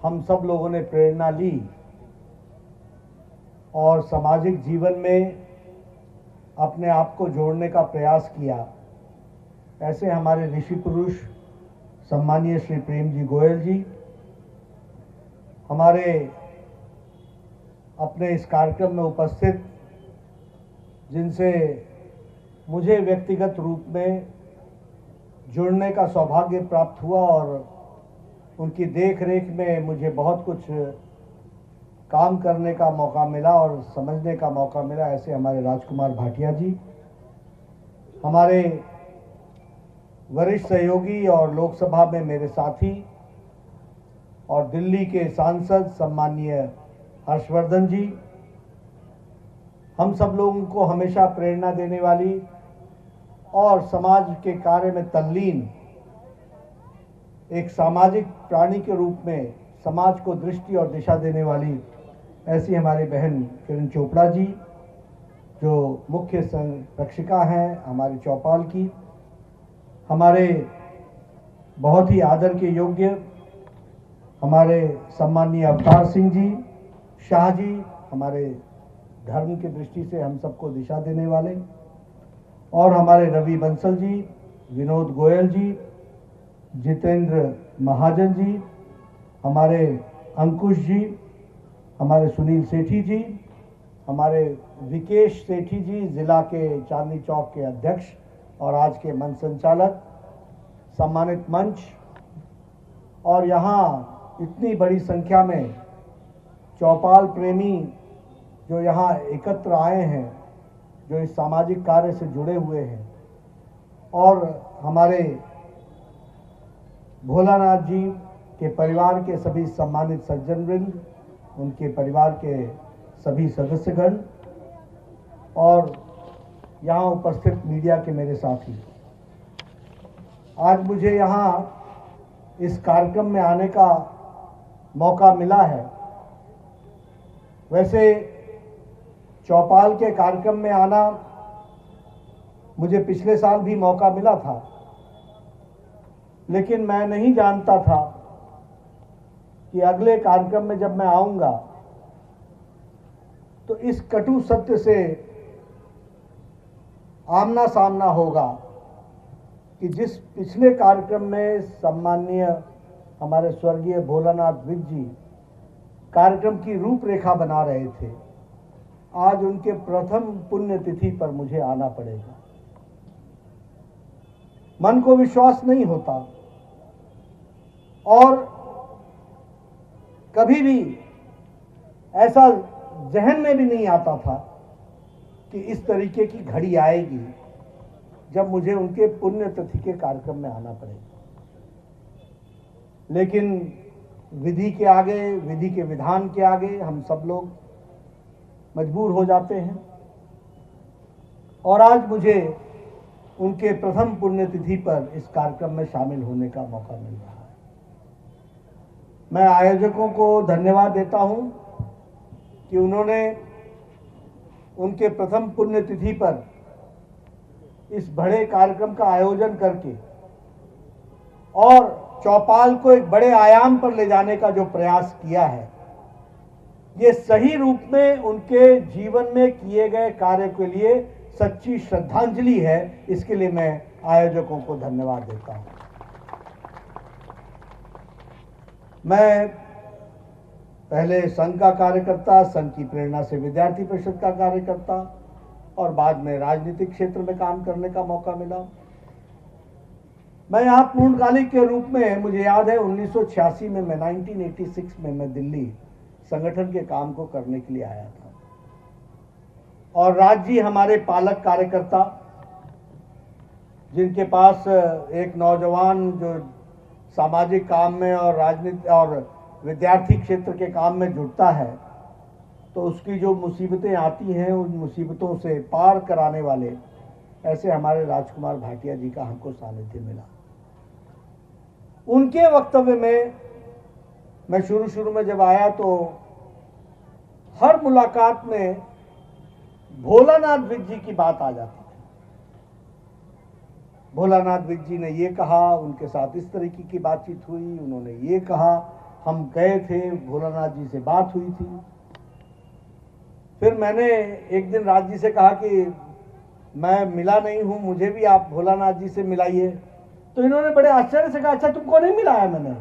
हम सब लोगों ने प्रेरणा ली और सामाजिक जीवन में अपने आप को जोड़ने का प्रयास किया। ऐसे हमारे ऋषि पुरुष सम्मानीय श्री प्रेम जी गोयल जी हमारे अपने इस कार्यक्रम में उपस्थित, जिनसे मुझे व्यक्तिगत रूप में जुड़ने का सौभाग्य प्राप्त हुआ और उनकी देख रेख में मुझे बहुत कुछ काम करने का मौका मिला और समझने का मौका मिला। ऐसे हमारे राजकुमार भाटिया जी, हमारे वरिष्ठ सहयोगी और लोकसभा में मेरे साथी और दिल्ली के सांसद सम्माननीय हर्षवर्धन जी, हम सब लोगों को हमेशा प्रेरणा देने वाली और समाज के कार्य में तल्लीन एक सामाजिक प्राणी के रूप में समाज को दृष्टि और दिशा देने वाली ऐसी हमारी बहन किरण चोपड़ा जी, जो मुख्य संरक्षिका हैं हमारी चौपाल की, हमारे बहुत ही आदर के योग्य हमारे सम्माननीय अवतार सिंह जी शाह जी, हमारे धर्म की दृष्टि से हम सबको दिशा देने वाले, और हमारे रवि बंसल जी, विनोद गोयल जी, जितेंद्र महाजन जी, हमारे अंकुश जी, हमारे सुनील सेठी जी, हमारे विकेश सेठी जी, जिला के चांदनी चौक के अध्यक्ष और आज के मंच संचालक, सम्मानित मंच, और यहाँ इतनी बड़ी संख्या में चौपाल प्रेमी जो यहाँ एकत्र आए हैं, जो इस सामाजिक कार्य से जुड़े हुए हैं, और हमारे भोलानाथ जी के परिवार के सभी सम्मानित सज्जनवृंद, उनके परिवार के सभी सदस्यगण, और यहाँ उपस्थित मीडिया के मेरे साथी, आज मुझे यहाँ इस कार्यक्रम में आने का मौका मिला है। वैसे चौपाल के कार्यक्रम में आना मुझे पिछले साल भी मौका मिला था, लेकिन मैं नहीं जानता था कि अगले कार्यक्रम में जब मैं आऊंगा तो इस कटु सत्य से आमना सामना होगा कि जिस पिछले कार्यक्रम में सम्माननीय हमारे स्वर्गीय भोलानाथ विज जी कार्यक्रम की रूपरेखा बना रहे थे, आज उनके प्रथम पुण्यतिथि पर मुझे आना पड़ेगा। मन को विश्वास नहीं होता और कभी भी ऐसा जहन में भी नहीं आता था कि इस तरीके की घड़ी आएगी जब मुझे उनके पुण्यतिथि के कार्यक्रम में आना पड़ेगा। लेकिन विधि के आगे, विधि के विधान के आगे हम सब लोग मजबूर हो जाते हैं, और आज मुझे उनके प्रथम पुण्यतिथि पर इस कार्यक्रम में शामिल होने का मौका मिल रहा है। मैं आयोजकों को धन्यवाद देता हूं कि उन्होंने उनके प्रथम पुण्यतिथि पर इस बड़े कार्यक्रम का आयोजन करके और चौपाल को एक बड़े आयाम पर ले जाने का जो प्रयास किया है, ये सही रूप में उनके जीवन में किए गए कार्य के लिए सच्ची श्रद्धांजलि है। इसके लिए मैं आयोजकों को धन्यवाद देता हूं। मैं पहले संघ का कार्यकर्ता, संघ की प्रेरणा से विद्यार्थी परिषद का कार्यकर्ता और बाद में राजनीतिक क्षेत्र में काम करने का मौका मिला। मैं यहाँ पूर्णकालिक के रूप में, मुझे याद है 1986 में, 1986 में मैं दिल्ली संगठन के काम को करने के लिए आया था, और राज जी हमारे पालक कार्यकर्ता, जिनके पास एक नौजवान जो सामाजिक काम में और राजनीति और विद्यार्थी क्षेत्र के काम में जुड़ता है तो उसकी जो मुसीबतें आती हैं उन मुसीबतों से पार कराने वाले ऐसे हमारे राजकुमार भाटिया जी का हमको सानिध्य मिला। उनके वक्तव्य में मैं शुरू में जब आया तो हर मुलाकात में भोलानाथ विज जी की बात आ जाती थी। भोलानाथ विज जी ने ये कहा, उनके साथ इस तरीके की बातचीत हुई, उन्होंने ये कहा, हम गए थे, भोलानाथ जी से बात हुई थी। फिर मैंने एक दिन राज जी से कहा कि मैं मिला नहीं हूं, मुझे भी आप भोलानाथ जी से मिलाइए। तो इन्होंने बड़े आश्चर्य से कहा, अच्छा तुमको नहीं मिलाया मैंने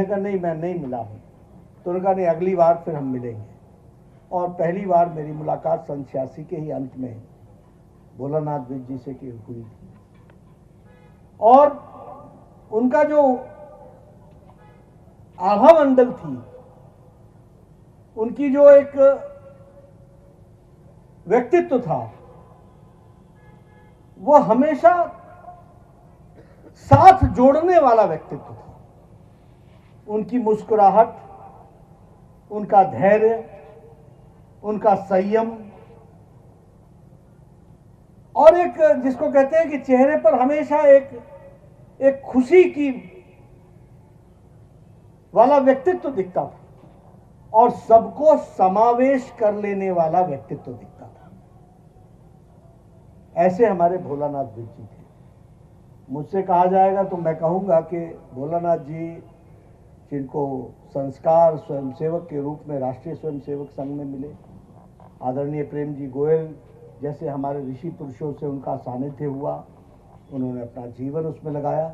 कहा नहीं, मैं नहीं मिला हूं। तो उन्होंने कहा नहीं, अगली बार फिर हम मिलेंगे। और पहली बार मेरी मुलाकात 86 के ही अंत में भोलानाथ विज जी से हुई थी। और उनका जो आभा मंडल थी, उनकी जो एक व्यक्तित्व था, वो हमेशा साथ जोड़ने वाला व्यक्तित्व था। उनकी मुस्कुराहट, उनका धैर्य, उनका संयम, और एक जिसको कहते हैं कि चेहरे पर हमेशा एक खुशी की वाला व्यक्तित्व दिखता था, और सबको समावेश कर लेने वाला व्यक्तित्व दिखता था। ऐसे हमारे भोलानाथ विज जी थे। मुझसे कहा जाएगा तो मैं कहूंगा कि भोलानाथ जी, जिनको संस्कार स्वयंसेवक के रूप में राष्ट्रीय स्वयंसेवक संघ में मिले, आदरणीय प्रेम जी गोयल जैसे हमारे ऋषि पुरुषों से उनका सानिध्य हुआ, उन्होंने अपना जीवन उसमें लगाया,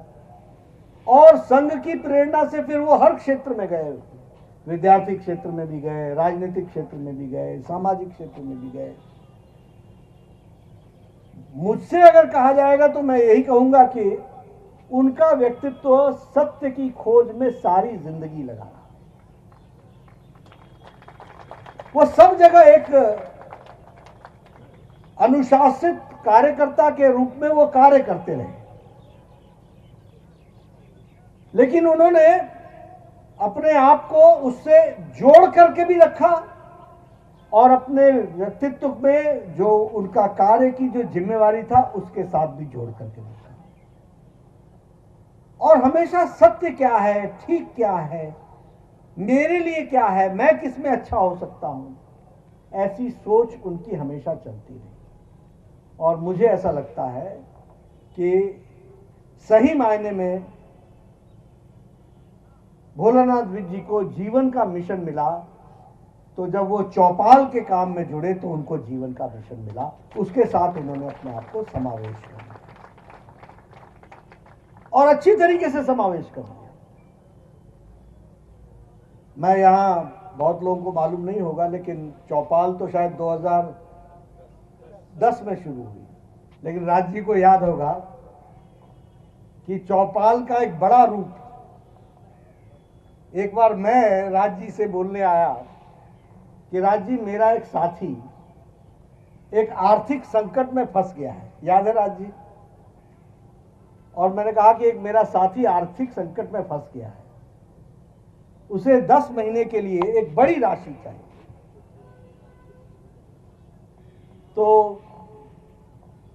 और संघ की प्रेरणा से फिर वो हर क्षेत्र में गए, विद्यार्थी क्षेत्र में भी गए, राजनीतिक क्षेत्र में भी गए, सामाजिक क्षेत्र में भी गए। मुझसे अगर कहा जाएगा तो मैं यही कहूंगा कि उनका व्यक्तित्व सत्य की खोज में सारी जिंदगी लगा रहा। वो सब जगह एक अनुशासित कार्यकर्ता के रूप में वो कार्य करते रहे, लेकिन उन्होंने अपने आप को उससे जोड़ करके भी रखा, और अपने व्यक्तित्व में जो उनका कार्य की जो जिम्मेवारी था उसके साथ भी जोड़ करके रखा। और हमेशा सत्य क्या है, ठीक क्या है, मेरे लिए क्या है, मैं किस में अच्छा हो सकता हूं, ऐसी सोच उनकी हमेशा चलती रही। और मुझे ऐसा लगता है कि सही मायने में भोलानाथ विज जी को जीवन का मिशन मिला, तो जब वो चौपाल के काम में जुड़े तो उनको जीवन का मिशन मिला, उसके साथ उन्होंने अपने आप को समावेश कर लिया, और अच्छी तरीके से समावेश कर लिया। मैं यहां बहुत लोगों को मालूम नहीं होगा, लेकिन चौपाल तो शायद 2010 में शुरू हुई, लेकिन राज जी को याद होगा कि चौपाल का एक बड़ा रूप, एक बार मैं राज जी से बोलने आया कि राज जी, मेरा एक साथी एक आर्थिक संकट में फंस गया है, याद है राज जी? और मैंने कहा कि एक मेरा साथी आर्थिक संकट में फंस गया है, उसे 10 महीने के लिए एक बड़ी राशि चाहिए। तो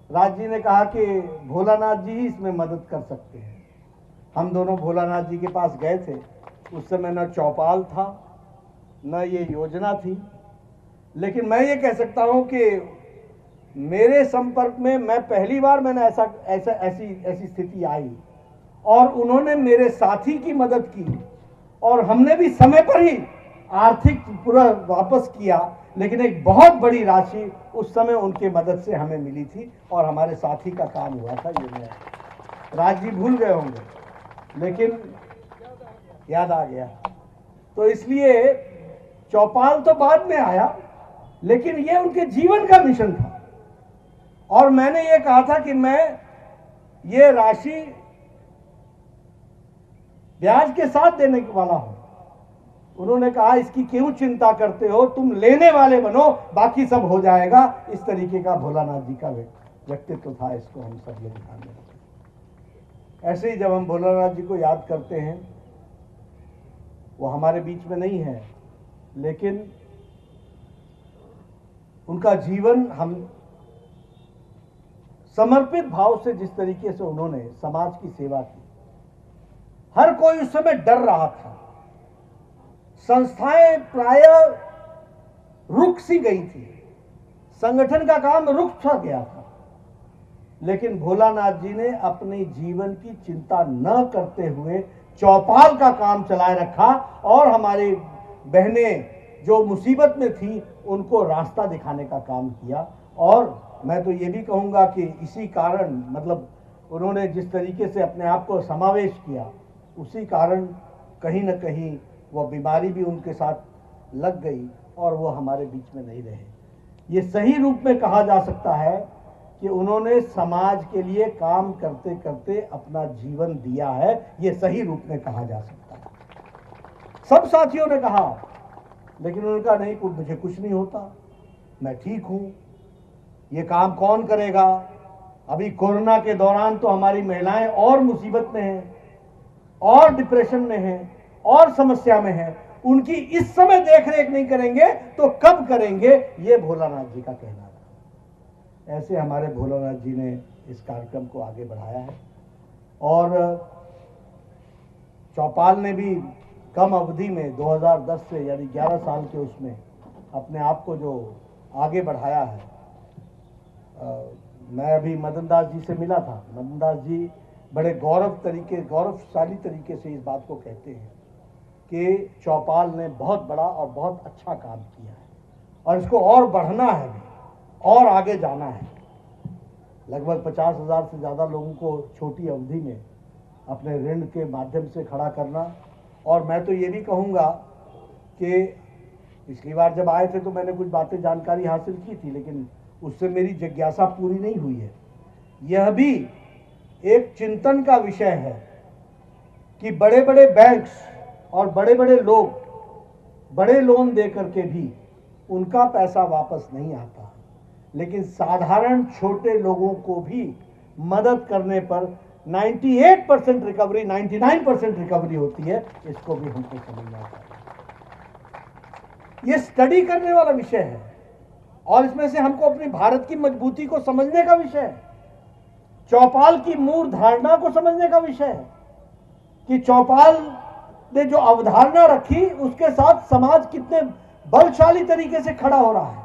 राज जी ने कहा कि भोलानाथ जी ही इसमें मदद कर सकते हैं। हम दोनों भोलानाथ जी के पास गए थे। उस समय न चौपाल था, न ये योजना थी, लेकिन मैं ये कह सकता हूं कि मेरे संपर्क में मैं पहली बार मैंने ऐसी स्थिति आई, और उन्होंने मेरे साथी की मदद की, और हमने भी समय पर ही आर्थिक पूरा वापस किया, लेकिन एक बहुत बड़ी राशि उस समय उनके मदद से हमें मिली थी, और हमारे साथी का काम हुआ था। ये मैं, राज जी भूल गए होंगे, लेकिन याद आ गया। तो इसलिए चौपाल तो बाद में आया, लेकिन ये उनके जीवन का मिशन था। और मैंने ये कहा था कि मैं ये राशि ब्याज के साथ देने वाला हूं। उन्होंने कहा, इसकी क्यों चिंता करते हो, तुम लेने वाले बनो, बाकी सब हो जाएगा। इस तरीके का भोलानाथ जी का व्यक्तित्व था, इसको हम सब लोग ध्यान में रखें। ऐसे ही जब हम भोलानाथ जी को याद करते हैं, वो हमारे बीच में नहीं है, लेकिन उनका जीवन हम समर्पित भाव से जिस तरीके से उन्होंने समाज की सेवा की, हर कोई उस समय डर रहा था, संस्थाएं प्रायः रुक सी गई थी, संगठन का काम रुक सा गया था, लेकिन भोलानाथ जी ने अपने जीवन की चिंता न करते हुए चौपाल का काम चलाए रखा और हमारी बहनें जो मुसीबत में थी उनको रास्ता दिखाने का काम किया। और मैं तो ये भी कहूँगा कि इसी कारण मतलब उन्होंने जिस तरीके से अपने आप को समावेश किया, उसी कारण कहीं न कहीं वह बीमारी भी उनके साथ लग गई और वो हमारे बीच में नहीं रहे। ये सही रूप में कहा जा सकता है कि उन्होंने समाज के लिए काम करते करते अपना जीवन दिया है, ये सही रूप में कहा जा सकता है। सब साथियों ने कहा, लेकिन उन्होंने कहा नहीं, मुझे कुछ नहीं होता, मैं ठीक हूं, ये काम कौन करेगा। अभी कोरोना के दौरान तो हमारी महिलाएं और मुसीबत में हैं, और डिप्रेशन में हैं, और समस्या में हैं, उनकी इस समय देखरेख नहीं करेंगे तो कब करेंगे, ये भोलानाथ जी का कहना था। ऐसे हमारे भोलानाथ जी ने इस कार्यक्रम को आगे बढ़ाया है। और चौपाल ने भी कम अवधि में 2010 से यानी 11 साल के उसमें अपने आप को जो आगे बढ़ाया है। मैं अभी मदन दास जी से मिला था। मदन दास जी बड़े गौरवशाली तरीके से इस बात को कहते हैं कि चौपाल ने बहुत बड़ा और बहुत अच्छा काम किया है और इसको और बढ़ना है भी, और आगे जाना है। लगभग 50,000 से ज़्यादा लोगों को छोटी अवधि में अपने ऋण के माध्यम से खड़ा करना। और मैं तो ये भी कहूँगा कि पिछली बार जब आए थे तो मैंने कुछ बातें जानकारी हासिल की थी, लेकिन उससे मेरी जिज्ञासा पूरी नहीं हुई है। यह भी एक चिंतन का विषय है कि बड़े बड़े बैंक्स और बड़े बड़े लोग बड़े लोन दे करके भी उनका पैसा वापस नहीं आता, लेकिन साधारण छोटे लोगों को भी मदद करने पर 98% रिकवरी, 99% रिकवरी होती है। इसको भी हमको समझना चाहिए। यह स्टडी करने वाला विषय है और इसमें से हमको अपनी भारत की मजबूती को समझने का विषय है, चौपाल की मूल धारणा को समझने का विषय है कि चौपाल ने जो अवधारणा रखी उसके साथ समाज कितने बलशाली तरीके से खड़ा हो रहा है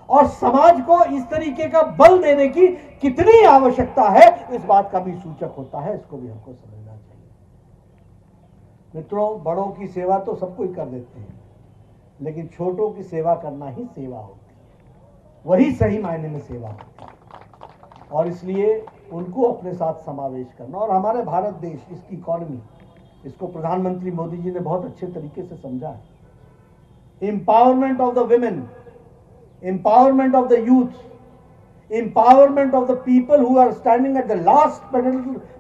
और समाज को इस तरीके का बल देने की कितनी आवश्यकता है, इस बात का भी सूचक होता है। इसको भी हमको समझना चाहिए। मित्रों, बड़ों की सेवा तो सब कोई कर देते हैं, लेकिन छोटों की सेवा करना ही सेवा होती है, वही सही मायने में सेवा होती है। और इसलिए उनको अपने साथ समावेश करना। और हमारे भारत देश, इसकी इकॉनमी, इसको प्रधानमंत्री मोदी जी ने बहुत अच्छे तरीके से समझा है। Empowerment of the women, empowerment of the youth, empowerment of the people who are standing at the last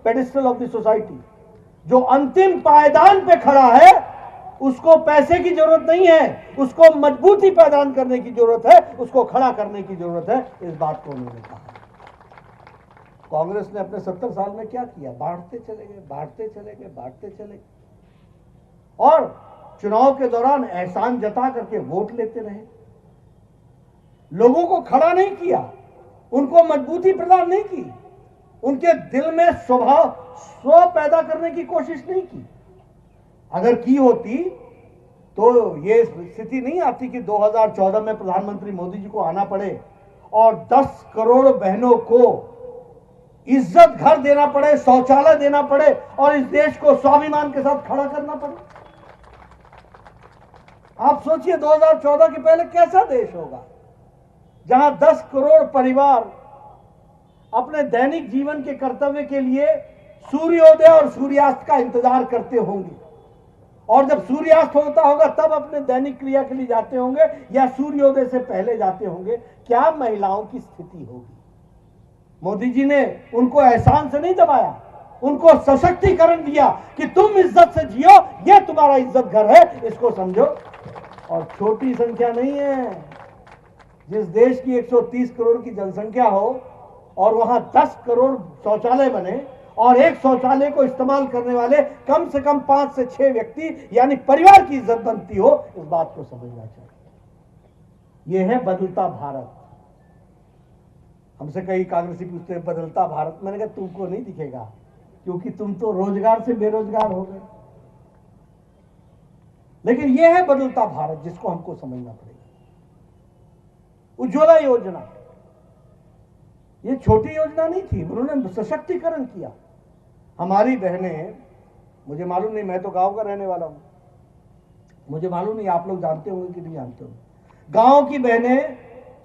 pedestal of the society। जो अंतिम पायदान पे खड़ा है उसको पैसे की जरूरत नहीं है, उसको मजबूती प्रदान करने की जरूरत है, उसको खड़ा करने की जरूरत है। इस बात को उन्होंने कहा। कांग्रेस ने अपने 70 साल में क्या किया? बांटते चले गए, बांटते चले गए, बांटते चले गए और चुनाव के दौरान एहसान जता करके वोट लेते रहे। लोगों को खड़ा नहीं किया, उनको मजबूती प्रदान नहीं की, उनके दिल में स्व पैदा करने की कोशिश नहीं की। अगर की होती तो ये स्थिति नहीं आती कि 2014 में प्रधानमंत्री मोदी जी को आना पड़े और 10 करोड़ बहनों को इज्जत घर देना पड़े, शौचालय देना पड़े और इस देश को स्वाभिमान के साथ खड़ा करना पड़े। आप सोचिए 2014 के पहले कैसा देश होगा, जहां 10 करोड़ परिवार अपने दैनिक जीवन के कर्तव्य के लिए सूर्योदय और सूर्यास्त का इंतजार करते होंगे और जब सूर्यास्त होता होगा तब अपने दैनिक क्रिया के लिए जाते होंगे या सूर्योदय से पहले जाते होंगे। क्या महिलाओं की स्थिति होगी? मोदी जी ने उनको एहसान से नहीं दबाया, उनको सशक्तिकरण दिया कि तुम इज्जत से जियो, यह तुम्हारा इज्जत घर है, इसको समझो। और छोटी संख्या नहीं है। जिस देश की 130 करोड़ की जनसंख्या हो और वहां 10 करोड़ शौचालय बने और एक शौचालय को इस्तेमाल करने वाले कम से कम 5 से 6 व्यक्ति यानी परिवार की इज्जत बनती हो, इस बात को समझना चाहिए। यह है बदलता भारत। हमसे कई कांग्रेसी पूछते हैं बदलता भारत, मैंने कहा तुमको नहीं दिखेगा क्योंकि तुम तो रोजगार से बेरोजगार हो गए। लेकिन यह है बदलता भारत जिसको हमको समझना पड़ेगा। उज्ज्वला योजना ये छोटी योजना नहीं थी, उन्होंने सशक्तिकरण किया। हमारी बहनें मुझे मालूम नहीं, मैं तो गांव का रहने वाला हूं, मुझे मालूम नहीं आप लोग जानते होंगे कि नहीं जानते होंगे। गांव की बहनें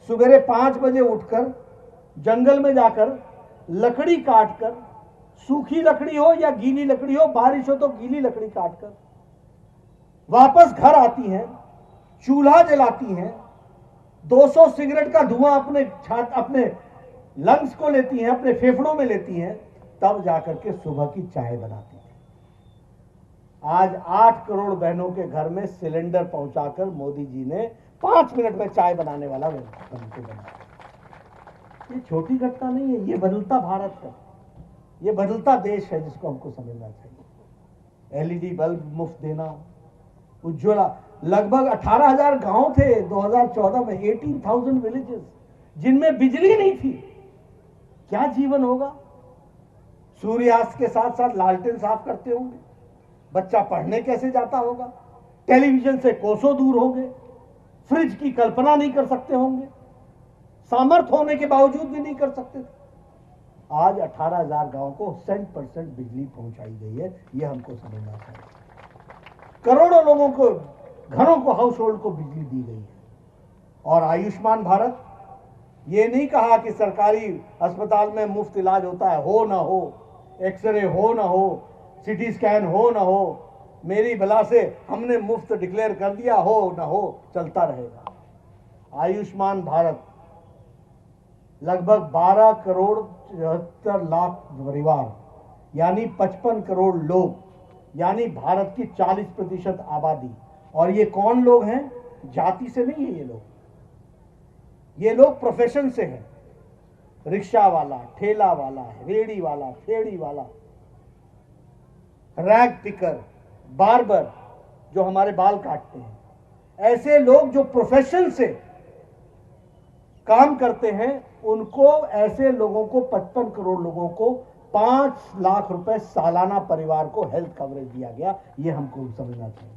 सुबह 5 बजे उठकर जंगल में जाकर लकड़ी काटकर, सूखी लकड़ी हो या गीली लकड़ी हो, बारिश हो तो गीली लकड़ी काटकर वापस घर आती हैं, चूल्हा जलाती हैं, 200 सिगरेट का धुआं अपने लंग्स को लेती हैं, अपने फेफड़ों में लेती हैं, तब जाकर के सुबह की चाय बनाती हैं। आज 8 करोड़ बहनों के घर में सिलेंडर पहुंचाकर मोदी जी ने 5 मिनट में चाय बनाने वाला बना। ये छोटी घटना नहीं है, ये बदलता भारत है, ये बदलता देश है जिसको हमको समझना चाहिए। एलईडी बल्ब मुफ्त देना, उज्ज्वला, लगभग 18,000 गांव थे 2014 में, 18,000 विलेजेस जिनमें बिजली नहीं थी। क्या जीवन होगा? सूर्यास्त के साथ साथ लालटेन साफ करते होंगे, बच्चा पढ़ने कैसे जाता होगा, टेलीविजन से कोसों दूर होंगे, फ्रिज की कल्पना नहीं कर सकते होंगे, सामर्थ्य होने के बावजूद भी नहीं कर सकते थे। आज 18,000 गांव को 100% बिजली पहुंचाई गई है, यह हमको समझना चाहिए। करोड़ों लोगों को, घरों को, हाउस होल्ड को बिजली दी गई है। और आयुष्मान भारत, ये नहीं कहा कि सरकारी अस्पताल में मुफ्त इलाज होता है, हो ना हो, एक्सरे हो ना हो, सिटी स्कैन हो ना हो, मेरी भला से हमने मुफ्त डिक्लेयर कर दिया, हो ना हो चलता रहेगा। आयुष्मान भारत लगभग 12 करोड़ 73 लाख परिवार, यानी 55 करोड़ लोग, यानी भारत की 40% आबादी। और ये कौन लोग हैं? जाति से नहीं है ये लोग प्रोफेशन से हैं। रिक्शा वाला, ठेला वाला, रेड़ी वाला, फेड़ी वाला, रैग पिकर, बार्बर जो हमारे बाल काटते हैं, ऐसे लोग जो प्रोफेशन से काम करते हैं, उनको, ऐसे लोगों को 55 करोड़ लोगों को 5 लाख रुपए सालाना परिवार को हेल्थ कवरेज दिया गया। ये हमको समझना चाहिए।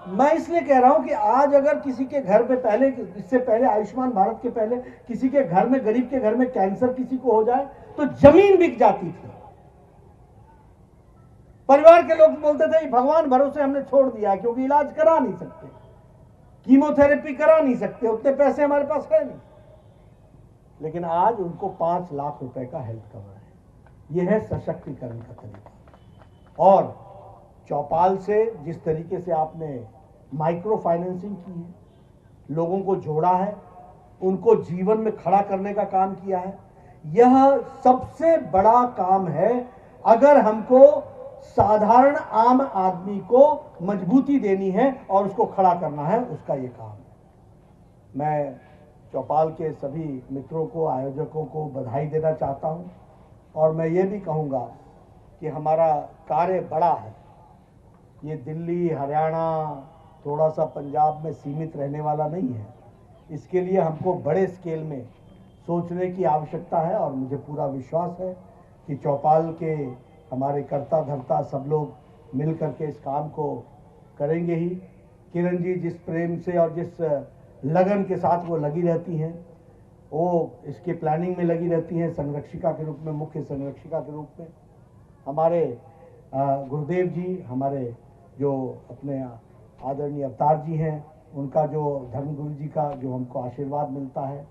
मैं इसलिए कह रहा हूं कि आज अगर किसी के घर पे पहले, इससे पहले आयुष्मान भारत के पहले किसी के घर में, गरीब के घर में कैंसर किसी को हो जाए तो जमीन बिक जाती थी। परिवार के लोग बोलते थे भगवान भरोसे हमने छोड़ दिया क्योंकि इलाज करा नहीं सकते, कीमोथेरेपी करा नहीं सकते, उतने पैसे हमारे पास है नहीं। लेकिन आज उनको 5 लाख रुपए का हेल्थ कवर है। यह है सशक्तिकरण का तरीका। और चौपाल से जिस तरीके से आपने माइक्रो फाइनेंसिंग की है, लोगों को जोड़ा है, उनको जीवन में खड़ा करने का काम किया है, यह सबसे बड़ा काम है। अगर हमको साधारण आम आदमी को मजबूती देनी है और उसको खड़ा करना है, उसका ये काम है। मैं चौपाल के सभी मित्रों को, आयोजकों को बधाई देना चाहता हूं और मैं ये भी कहूंगा कि हमारा कार्य बड़ा है। ये दिल्ली, हरियाणा, थोड़ा सा पंजाब में सीमित रहने वाला नहीं है। इसके लिए हमको बड़े स्केल में सोचने की आवश्यकता है और मुझे पूरा विश्वास है कि चौपाल के हमारे कर्ता धर्ता सब लोग मिल करके इस काम को करेंगे ही। किरण जी जिस प्रेम से और जिस लगन के साथ वो लगी रहती हैं, वो इसके प्लानिंग में लगी रहती हैं, संरक्षिका के रूप में, मुख्य संरक्षिका के रूप में। हमारे गुरुदेव जी, हमारे जो अपने आदरणीय अवतार जी हैं, उनका जो धर्मगुरु जी का जो हमको आशीर्वाद मिलता है,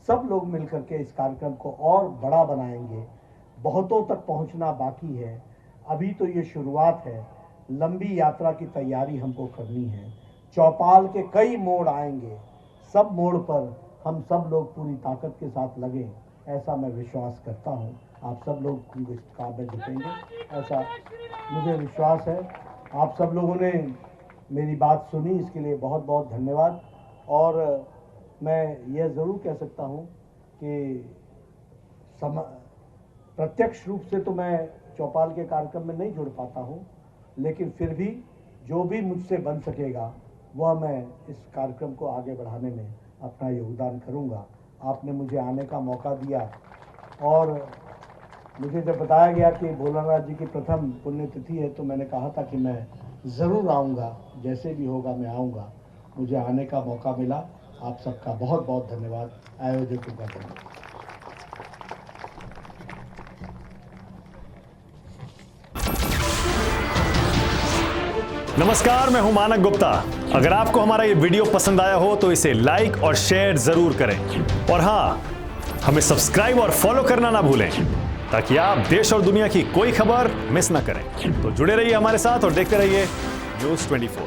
सब लोग मिलकर के इस कार्यक्रम को और बड़ा बनाएंगे। बहुतों तक पहुंचना बाकी है, अभी तो ये शुरुआत है। लंबी यात्रा की तैयारी हमको करनी है। चौपाल के कई मोड़ आएंगे, सब मोड़ पर हम सब लोग पूरी ताकत के साथ लगे, ऐसा मैं विश्वास करता हूं। आप सब लोग इस काम में जुटेंगे, ऐसा मुझे विश्वास है। आप सब लोगों ने मेरी बात सुनी, इसके लिए बहुत बहुत धन्यवाद। और मैं यह ज़रूर कह सकता हूं कि प्रत्यक्ष रूप से तो मैं चौपाल के कार्यक्रम में नहीं जुड़ पाता हूं, लेकिन फिर भी जो भी मुझसे बन सकेगा वह मैं इस कार्यक्रम को आगे बढ़ाने में अपना योगदान करूंगा। आपने मुझे आने का मौका दिया और मुझे जब बताया गया कि भोलानाथ जी की प्रथम पुण्यतिथि है तो मैंने कहा था कि मैं ज़रूर आऊँगा, जैसे भी होगा मैं आऊँगा। मुझे आने का मौका मिला। आप सबका बहुत बहुत धन्यवाद। आयोजकों का धन्यवाद। नमस्कार, मैं हूं मानक गुप्ता। अगर आपको हमारा ये वीडियो पसंद आया हो तो इसे लाइक और शेयर जरूर करें और हाँ, हमें सब्सक्राइब और फॉलो करना ना भूलें ताकि आप देश और दुनिया की कोई खबर मिस ना करें। तो जुड़े रहिए हमारे साथ और देखते रहिए News 24।